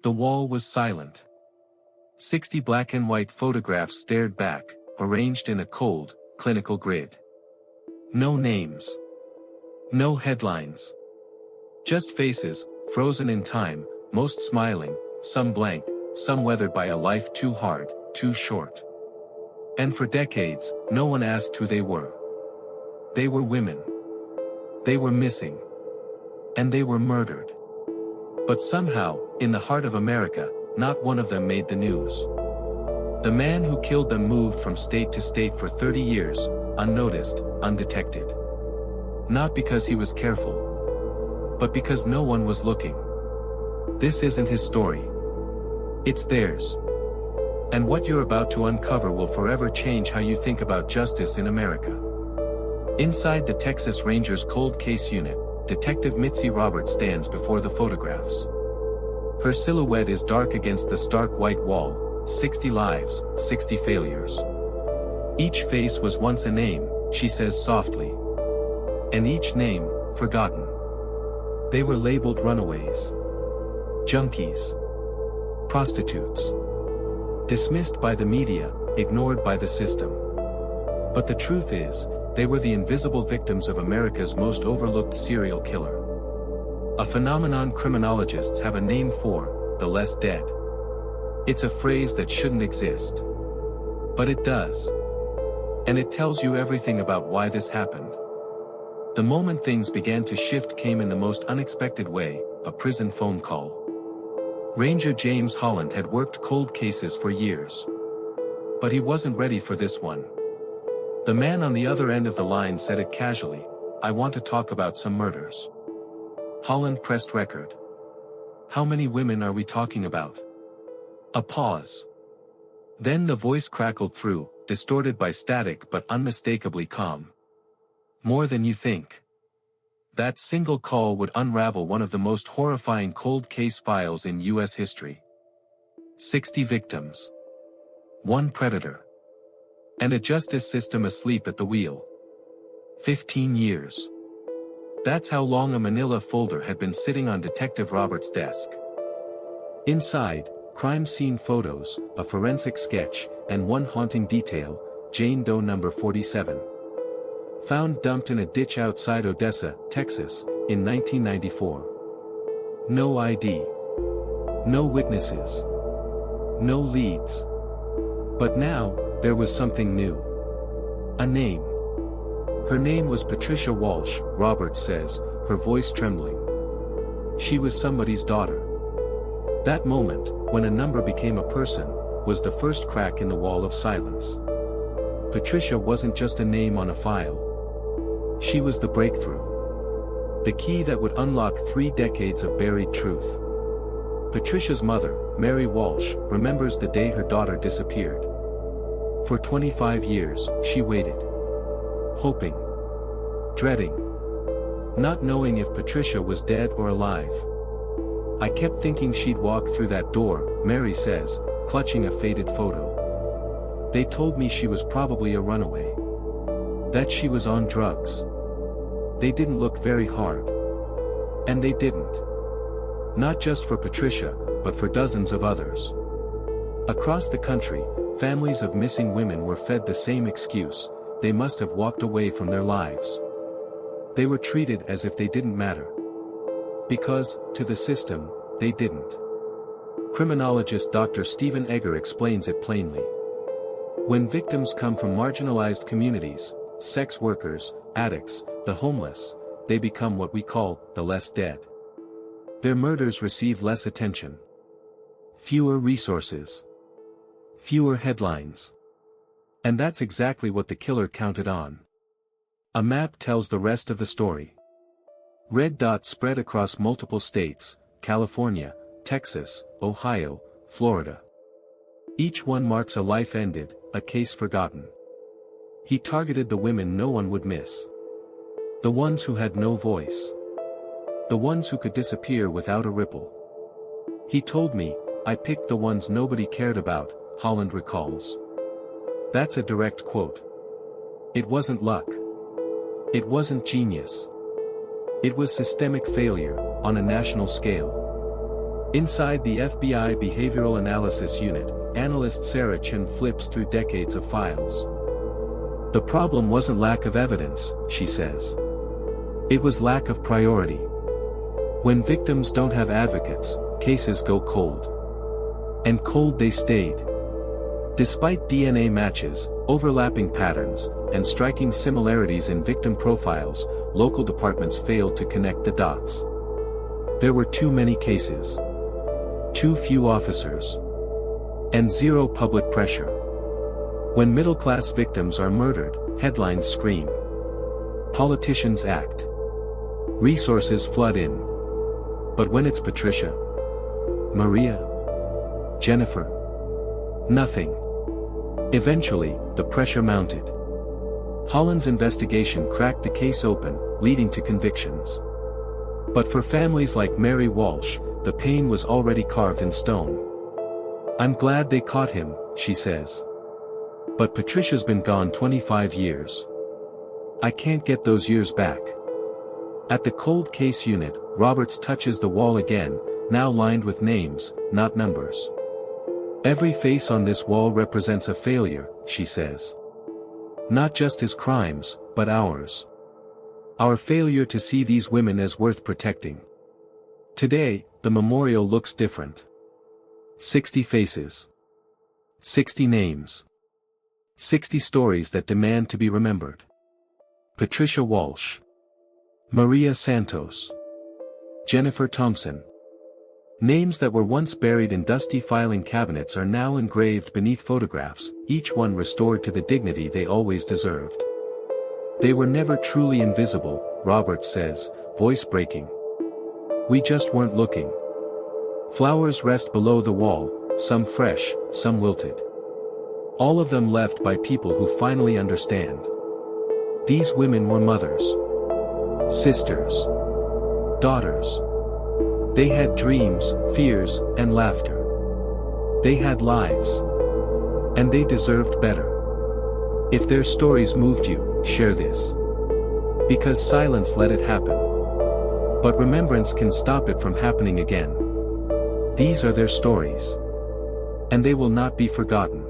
The wall was silent. 60 black and white photographs stared back, arranged in a cold, clinical grid. No names. No headlines. Just faces, frozen in time, most smiling, some blank, some weathered by a life too hard, too short. And for decades, no one asked who they were. They were women. They were missing. And they were murdered. But somehow, in the heart of America, not one of them made the news. The man who killed them moved from state to state for 30 years, unnoticed, undetected. Not because he was careful, but because no one was looking. This isn't his story. It's theirs. And what you're about to uncover will forever change how you think about justice in America. Inside the Texas Rangers Cold Case Unit, Detective Mitzi Roberts stands before the photographs. Her silhouette is dark against the stark white wall, 60 lives, 60 failures. Each face was once a name, she says softly. And each name, forgotten. They were labeled runaways. Junkies. Prostitutes. Dismissed by the media, ignored by the system. But the truth is, they were the invisible victims of America's most overlooked serial killer. A phenomenon criminologists have a name for, the less dead. It's a phrase that shouldn't exist. But it does. And it tells you everything about why this happened. The moment things began to shift came in the most unexpected way, a prison phone call. Ranger James Holland had worked cold cases for years. But he wasn't ready for this one. The man on the other end of the line said it casually, "I want to talk about some murders." Holland pressed record. "How many women are we talking about?" A pause. Then the voice crackled through, distorted by static but unmistakably calm. "More than you think." That single call would unravel one of the most horrifying cold case files in U.S. history. 60 victims. One predator. And a justice system asleep at the wheel. 15 years. That's how long a manila folder had been sitting on Detective Roberts' desk. Inside, crime scene photos, a forensic sketch, and one haunting detail, Jane Doe number 47. Found dumped in a ditch outside Odessa, Texas, in 1994. No ID. No witnesses. No leads. But now, there was something new. A name. Her name was Patricia Walsh, Roberts says, her voice trembling. She was somebody's daughter. That moment, when a number became a person, was the first crack in the wall of silence. Patricia wasn't just a name on a file. She was the breakthrough. The key that would unlock 3 decades of buried truth. Patricia's mother, Mary Walsh, remembers the day her daughter disappeared. For 25 years, she waited. Hoping. Dreading. Not knowing if Patricia was dead or alive. "I kept thinking she'd walk through that door," Mary says, clutching a faded photo. "They told me she was probably a runaway. That she was on drugs. They didn't look very hard. And they didn't. Not just for Patricia, but for dozens of others." Across the country, families of missing women were fed the same excuse: they must have walked away from their lives. They were treated as if they didn't matter. Because, to the system, they didn't. Criminologist Dr. Stephen Egger explains it plainly. When victims come from marginalized communities, sex workers, addicts, the homeless, they become what we call the less dead. Their murders receive less attention. Fewer resources. Fewer headlines. And that's exactly what the killer counted on. A map tells the rest of the story. Red dots spread across multiple states: California, Texas, Ohio, Florida. Each one marks a life ended, a case forgotten. He targeted the women no one would miss. The ones who had no voice. The ones who could disappear without a ripple. He told me, "I picked the ones nobody cared about," Holland recalls. That's a direct quote. It wasn't luck. It wasn't genius. It was systemic failure, on a national scale. Inside the FBI Behavioral Analysis Unit, analyst Sarah Chen flips through decades of files. The problem wasn't lack of evidence, she says. It was lack of priority. When victims don't have advocates, cases go cold. And cold they stayed. Despite DNA matches, overlapping patterns, and striking similarities in victim profiles, local departments failed to connect the dots. There were too many cases. Too few officers. And zero public pressure. When middle-class victims are murdered, headlines scream. Politicians act. Resources flood in. But when it's Patricia, Maria, Jennifer, nothing. Eventually, the pressure mounted. Holland's investigation cracked the case open, leading to convictions. But for families like Mary Walsh, the pain was already carved in stone. I'm glad they caught him, she says. But Patricia's been gone 25 years. I can't get those years back. At the cold case unit, Roberts touches the wall again, now lined with names, not numbers. Every face on this wall represents a failure, she says. Not just his crimes, but ours. Our failure to see these women as worth protecting. Today, the memorial looks different. 60 faces. 60 names. 60 stories that demand to be remembered. Patricia Walsh. Maria Santos. Jennifer Thompson. Names that were once buried in dusty filing cabinets are now engraved beneath photographs, each one restored to the dignity they always deserved. They were never truly invisible, Roberts says, voice breaking. We just weren't looking. Flowers rest below the wall, some fresh, some wilted. All of them left by people who finally understand. These women were mothers. Sisters. Daughters. They had dreams, fears, and laughter. They had lives. And they deserved better. If their stories moved you, share this. Because silence let it happen. But remembrance can stop it from happening again. These are their stories. And they will not be forgotten.